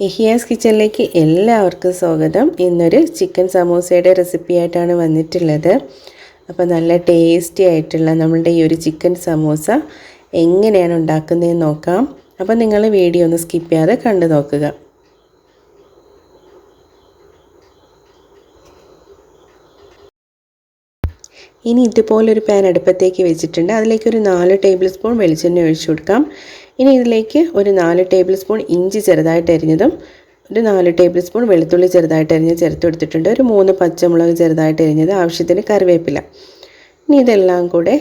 ഇഹിയാസ് കിച്ചണിലേക്ക് എല്ലാവർക്കും സ്വാഗതം. ഇന്നൊരു ചിക്കൻ സമോസയുടെ റെസിപ്പി ആയിട്ടാണ് വന്നിട്ടുള്ളത്. അപ്പോൾ നല്ല ടേസ്റ്റി ആയിട്ടുള്ള നമ്മളുടെ ഈ ഒരു ചിക്കൻ സമോസ എങ്ങനെയാണ് ഉണ്ടാക്കുന്നതെന്ന് നോക്കാം. അപ്പോൾ നിങ്ങൾ വീഡിയോ ഒന്ന് സ്കിപ്പ് ചെയ്യാതെ കണ്ടു നോക്കുക. ഇനി ഇതുപോലൊരു പാൻ അടുപ്പത്തേക്ക് വെച്ചിട്ടുണ്ട്. അതിലേക്ക് ഒരു 4 ടേബിൾ സ്പൂൺ വെളിച്ചെണ്ണ ഒഴിച്ചു കൊടുക്കാം. ഇനി ഇതിലേക്ക് ഒരു 4 ടേബിൾ സ്പൂൺ ഇഞ്ചി ചെറുതായിട്ട് അരിഞ്ഞതും ഒരു 4 ടേബിൾ സ്പൂൺ വെളുത്തുള്ളി ചെറുതായിട്ട് അരിഞ്ഞ് ചേർത്ത് കൊടുത്തിട്ടുണ്ട്. ഒരു 3 പച്ചമുളക് ചെറുതായിട്ട് അരിഞ്ഞത്, ആവശ്യത്തിന് കറിവേപ്പില. ഇനി ഇതെല്ലാം കൂടെ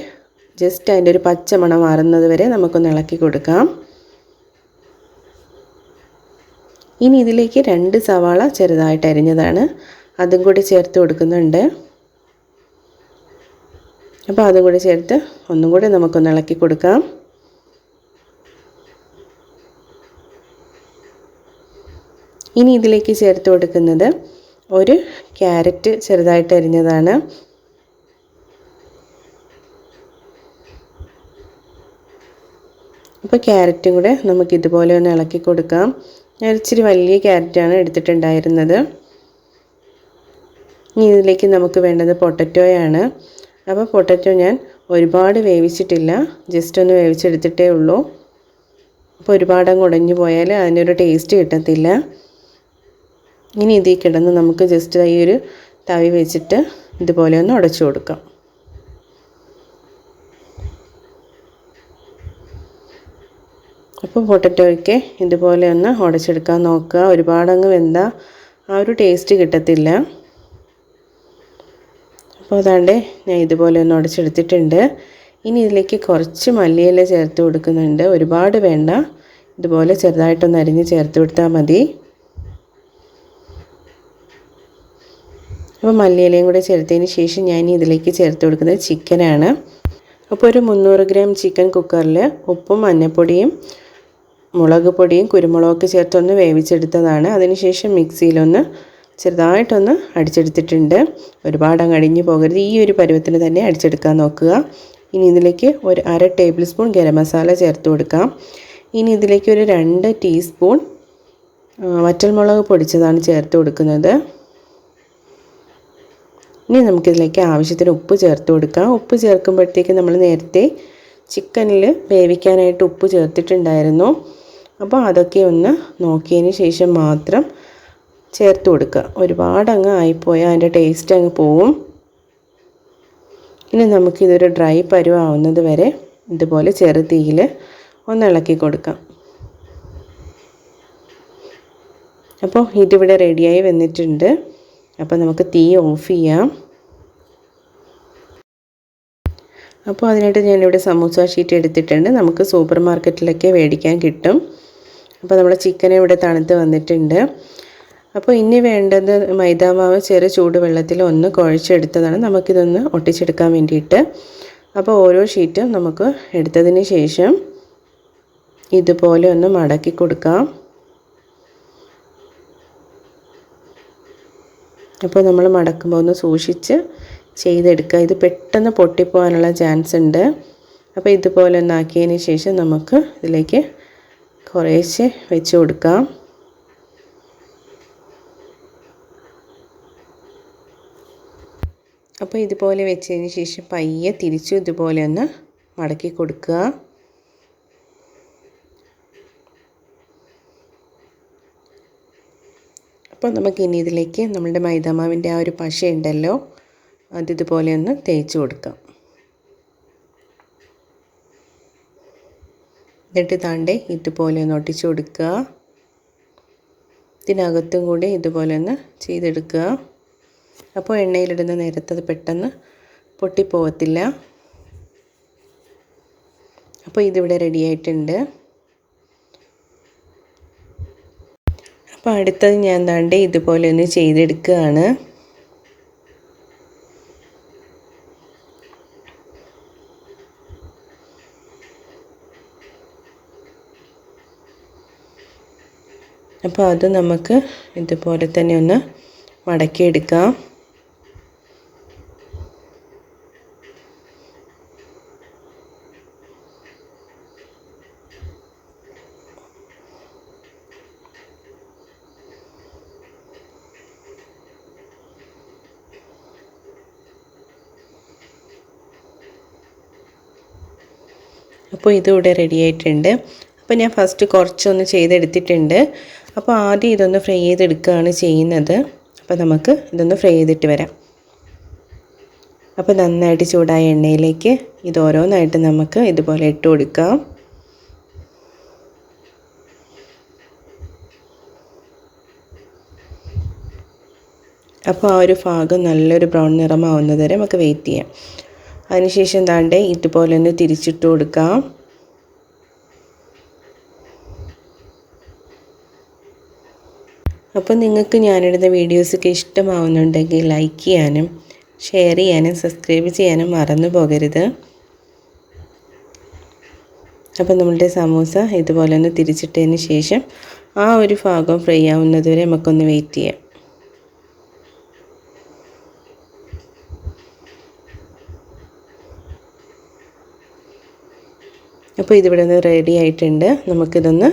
ജസ്റ്റ് അതിൻ്റെ ഒരു പച്ച മണം മാറുന്നത് വരെ നമുക്കൊന്ന് ഇളക്കി കൊടുക്കാം. ഇനി ഇതിലേക്ക് 2 സവാള ചെറുതായിട്ട് അരിഞ്ഞതാണ്, അതും കൂടി ചേർത്ത് കൊടുക്കുന്നുണ്ട്. അപ്പോൾ അതും കൂടി ചേർത്ത് ഒന്നും കൂടി നമുക്കൊന്ന് ഇളക്കി കൊടുക്കാം. ഇനി ഇതിലേക്ക് ചേർത്ത് കൊടുക്കുന്നത് ഒരു ക്യാരറ്റ് ചെറുതായിട്ട് അരിഞ്ഞതാണ്. അപ്പോൾ ക്യാരറ്റും കൂടെ നമുക്കിതുപോലെ ഒന്ന് ഇളക്കി കൊടുക്കാം. ഞാൻ ഇച്ചിരി വലിയ ക്യാരറ്റാണ് എടുത്തിട്ടുണ്ടായിരുന്നത്. ഇനി ഇതിലേക്ക് നമുക്ക് വേണ്ടത് പൊട്ടറ്റോയാണ്. അപ്പോൾ പൊട്ടറ്റോ ഞാൻ ഒരുപാട് വേവിച്ചിട്ടില്ല, ജസ്റ്റ് ഒന്ന് വേവിച്ചെടുത്തിട്ടേ ഉള്ളൂ. അപ്പോൾ ഒരുപാടങ്ങ് ഉടഞ്ഞു പോയാൽ അതിനൊരു ടേസ്റ്റ് കിട്ടത്തില്ല. ഇനി ഇതിൽ കിടന്ന് നമുക്ക് ജസ്റ്റ് ഈ ഒരു തവി വെച്ചിട്ട് ഇതുപോലെ ഒന്ന് ഉടച്ചു കൊടുക്കാം. അപ്പോൾ പൊട്ടറ്റോയ്ക്ക് ഇതുപോലെ ഒന്ന് ഉടച്ചെടുക്കാൻ നോക്കുക. ഒരുപാടങ്ങ് വെന്താൽ ആ ഒരു ടേസ്റ്റ് കിട്ടത്തില്ല. അപ്പോൾ അതാണ്ട് ഞാൻ ഇതുപോലെ ഒന്ന് ഉടച്ചെടുത്തിട്ടുണ്ട്. ഇനി ഇതിലേക്ക് കുറച്ച് മല്ലിയില ചേർത്ത് കൊടുക്കുന്നുണ്ട്. ഒരുപാട് വേണ്ട, ഇതുപോലെ ചെറുതായിട്ടൊന്ന് അരിഞ്ഞ് ചേർത്ത് കൊടുത്താൽ മതി. അപ്പോൾ മല്ലിയിലയും കൂടെ ചേർത്തതിന് ശേഷം ഞാൻ ഇതിലേക്ക് ചേർത്ത് കൊടുക്കുന്നത് ചിക്കനാണ്. അപ്പോൾ ഒരു 300 ഗ്രാം ചിക്കൻ കുക്കറിൽ ഉപ്പും മഞ്ഞൾപ്പൊടിയും മുളക് പൊടിയും കുരുമുളകൊക്കെ ചേർത്തൊന്ന് വേവിച്ചെടുത്തതാണ്. അതിനുശേഷം മിക്സിയിലൊന്ന് ചെറുതായിട്ടൊന്ന് അടിച്ചെടുത്തിട്ടുണ്ട്. ഒരുപാട് അങ്ങ് അടിഞ്ഞു പോകരുത്, ഈ ഒരു പരുവത്തിന് തന്നെ അടിച്ചെടുക്കാൻ നോക്കുക. ഇനി ഇതിലേക്ക് ഒരു 1/2 ടേബിൾ സ്പൂൺ ഗരം മസാല ചേർത്ത് കൊടുക്കാം. ഇനി ഇതിലേക്ക് ഒരു 2 ടീസ്പൂൺ വറ്റൽമുളക് പൊടിച്ചതാണ് ചേർത്ത് കൊടുക്കുന്നത്. ഇനി നമുക്കിതിലേക്ക് ആവശ്യത്തിന് ഉപ്പ് ചേർത്ത് കൊടുക്കാം. ഉപ്പ് ചേർക്കുമ്പോഴത്തേക്ക് നമ്മൾ നേരത്തെ ചിക്കനിൽ വേവിക്കാനായിട്ട് ഉപ്പ് ചേർത്തിട്ടുണ്ടായിരുന്നു. അപ്പോൾ അതൊക്കെ ഒന്ന് നോക്കിയതിന് ശേഷം മാത്രം ചേർത്ത് കൊടുക്കുക. ഒരുപാട് അങ്ങ് ആയിപ്പോയാൽ അതിൻ്റെ ടേസ്റ്റ് അങ്ങ് പോവും. ഇനി നമുക്കിതൊരു ഡ്രൈ പരുവാവുന്നത് വരെ ഇതുപോലെ ചെറുതീയിൽ ഒന്ന് ഇളക്കി കൊടുക്കാം. അപ്പോൾ ഇതിവിടെ റെഡിയായി വന്നിട്ടുണ്ട്. അപ്പോൾ നമുക്ക് തീ ഓഫ് ചെയ്യാം. അപ്പോൾ അതിനായിട്ട് ഞാനിവിടെ സമൂസ ഷീറ്റ് എടുത്തിട്ടുണ്ട്. നമുക്ക് സൂപ്പർ മാർക്കറ്റിലൊക്കെ മേടിക്കാൻ കിട്ടും. അപ്പോൾ നമ്മുടെ ചിക്കൻ ഇവിടെ തണുത്ത് വന്നിട്ടുണ്ട്. അപ്പോൾ ഇനി വേണ്ടത് മൈദാമാവ് ചെറു ചൂടുവെള്ളത്തിൽ ഒന്ന് കുഴച്ചെടുത്തതാണ്, നമുക്കിതൊന്ന് ഒട്ടിച്ചെടുക്കാൻ വേണ്ടിയിട്ട്. അപ്പോൾ ഓരോ ഷീറ്റും നമുക്ക് എടുത്തതിന് ശേഷം ഇതുപോലെ ഒന്ന് മടക്കി കൊടുക്കാം. അപ്പോൾ നമ്മൾ മടക്കുമ്പോൾ ഒന്ന് സൂക്ഷിച്ച് ചെയ്തെടുക്കുക. ഇത് പെട്ടെന്ന് പൊട്ടിപ്പോകാനുള്ള ചാൻസ് ഉണ്ട്. അപ്പോൾ ഇതുപോലെ ഒന്നാക്കിയതിന് ശേഷം നമുക്ക് ഇതിലേക്ക് കുറേശ്ശെ വെച്ച് കൊടുക്കാം. അപ്പോൾ ഇതുപോലെ വെച്ചതിന് ശേഷം പയ്യെ തിരിച്ചു ഇതുപോലെ ഒന്ന് മടക്കി കൊടുക്കുക. അപ്പോൾ നമുക്കിനി ഇതിലേക്ക് നമ്മളുടെ മൈദാമാവിൻ്റെ ആ ഒരു പശ ഉണ്ടല്ലോ, അതിതുപോലെ ഒന്ന് തേച്ച് കൊടുക്കാം. എന്നിട്ട് താണ്ടെ ഇതുപോലെ ഒന്ന് ഒട്ടിച്ചു കൊടുക്കുക. ഇതിനകത്തും കൂടി ഇതുപോലെ ഒന്ന് ചെയ്തെടുക്കുക. അപ്പോൾ എണ്ണയിലിടുന്ന നേരത്ത് അത് പെട്ടെന്ന് പൊട്ടിപ്പോകത്തില്ല. അപ്പോൾ ഇതിവിടെ റെഡി ആയിട്ടുണ്ട്. അപ്പോൾ അടുത്തത് ഞാൻ താണ്ടെ ഇതുപോലെ ഒന്ന് ചെയ്തെടുക്കുകയാണ്. അപ്പോൾ അത് നമുക്ക് ഇതുപോലെ തന്നെ ഒന്ന് മടക്കിയെടുക്കാം. അപ്പോൾ ഇതിവിടെ റെഡി ആയിട്ടുണ്ട്. അപ്പോൾ ഞാൻ ഫസ്റ്റ് കുറച്ചൊന്ന് ചെയ്തെടുത്തിട്ടുണ്ട്. അപ്പോൾ ആദ്യം ഇതൊന്ന് ഫ്രൈ ചെയ്തെടുക്കുകയാണ് ചെയ്യുന്നത്. അപ്പോൾ നമുക്ക് ഇതൊന്ന് ഫ്രൈ ചെയ്തിട്ട് വരാം. അപ്പോൾ നന്നായിട്ട് ചൂടായ എണ്ണയിലേക്ക് ഇത് ഓരോന്നായിട്ട് നമുക്ക് ഇതുപോലെ ഇട്ട് കൊടുക്കാം. അപ്പോൾ ആ ഒരു ഭാഗം നല്ലൊരു ബ്രൗൺ നിറമാവുന്നത് വരെ നമുക്ക് വെയിറ്റ് ചെയ്യാം. അതിനുശേഷം ദാണ്ടേ ഇതുപോലെ ഒന്ന് തിരിച്ചിട്ട് കൊടുക്കാം. അപ്പോൾ നിങ്ങൾക്ക് ഞാനിടുന്ന വീഡിയോസൊക്കെ ഇഷ്ടമാവുന്നുണ്ടെങ്കിൽ ലൈക്ക് ചെയ്യാനും ഷെയർ ചെയ്യാനും സബ്സ്ക്രൈബ് ചെയ്യാനും മറന്നു പോകരുത്. അപ്പോൾ നമ്മളുടെ സമൂസ ഇതുപോലെ ഒന്ന് തിരിച്ചിട്ടതിന് ശേഷം ആ ഒരു ഭാഗം ഫ്രൈ ആവുന്നത് വരെ നമുക്കൊന്ന് വെയിറ്റ് ചെയ്യാം. അപ്പോൾ ഇതിവിടെ നിന്ന് റെഡി ആയിട്ടുണ്ട്. നമുക്കിതൊന്ന്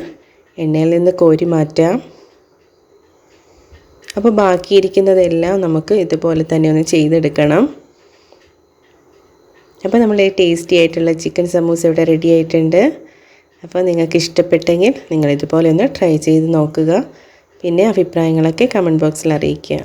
എണ്ണയിൽ നിന്ന് കോരി മാറ്റാം. അപ്പോൾ ബാക്കിയിരിക്കുന്നതെല്ലാം നമുക്ക് ഇതുപോലെ തന്നെ ഒന്ന് ചെയ്തെടുക്കണം. അപ്പോൾ നമ്മുടെ ടേസ്റ്റി ആയിട്ടുള്ള ചിക്കൻ സമൂസ ഇവിടെ റെഡി ആയിട്ടുണ്ട്. അപ്പോൾ നിങ്ങൾക്ക് ഇഷ്ടപ്പെട്ടെങ്കിൽ നിങ്ങൾ ഇതുപോലെ ഒന്ന് ട്രൈ ചെയ്ത് നോക്കുക. പിന്നെ അഭിപ്രായങ്ങളൊക്കെ കമൻറ്റ് ബോക്സിൽ അറിയിക്കുക.